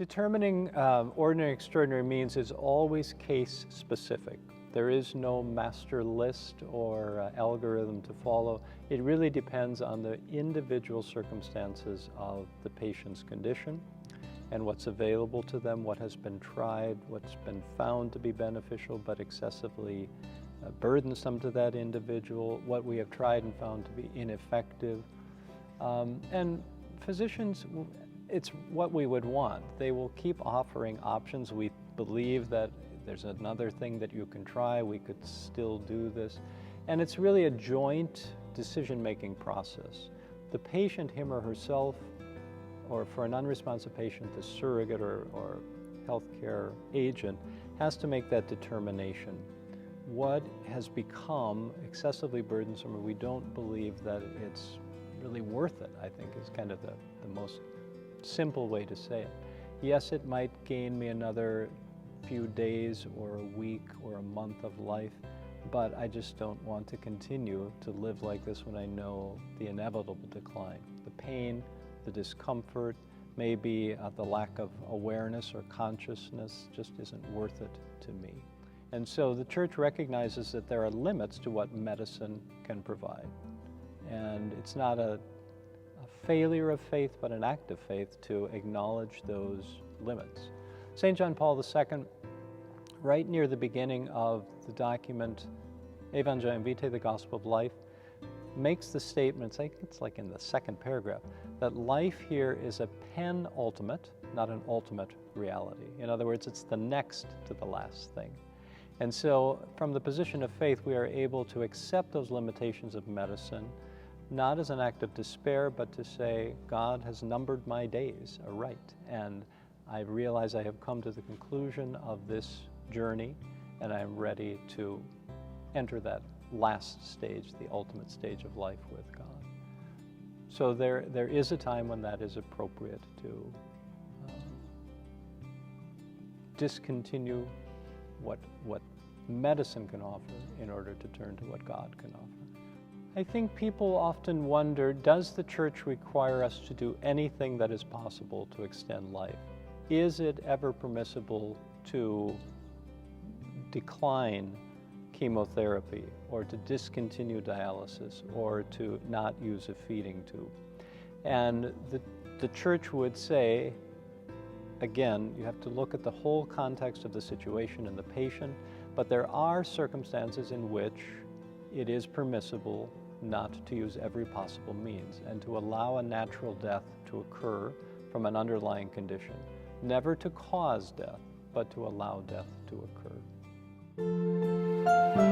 Determining ordinary extraordinary means is always case specific. There is no master list or algorithm to follow. It really depends on the individual circumstances of the patient's condition and what's available to them, what has been tried, what's been found to be beneficial but excessively burdensome to that individual, what we have tried and found to be ineffective. And physicians, it's what we would want. They will keep offering options. We believe that there's another thing that you can try. We could still do this. And it's really a joint decision-making process. The patient, him or herself, or for an unresponsive patient, the surrogate or healthcare agent, has to make that determination. What has become excessively burdensome, or we don't believe that it's really worth it, I think is kind of the most simple way to say it. Yes, it might gain me another few days or a week or a month of life, but I just don't want to continue to live like this when I know the inevitable decline. The pain, the discomfort, maybe the lack of awareness or consciousness just isn't worth it to me. And so the Church recognizes that there are limits to what medicine can provide. And it's not a failure of faith, but an act of faith to acknowledge those limits. St. John Paul II, right near the beginning of the document Evangelium Vitae, the Gospel of Life, makes the statement, I think it's like in the second paragraph, that life here is a penultimate, not an ultimate reality. In other words, it's the next to the last thing. And so from the position of faith, we are able to accept those limitations of medicine, not as an act of despair, but to say, God has numbered my days aright, and I realize I have come to the conclusion of this journey, and I am ready to enter that last stage, the ultimate stage of life with God. So there is a time when that is appropriate to discontinue what medicine can offer in order to turn to what God can offer. I think people often wonder, does the Church require us to do anything that is possible to extend life? Is it ever permissible to decline chemotherapy or to discontinue dialysis or to not use a feeding tube? And the Church would say, again, you have to look at the whole context of the situation and the patient, but there are circumstances in which it is permissible not to use every possible means and to allow a natural death to occur from an underlying condition. Never to cause death, but to allow death to occur.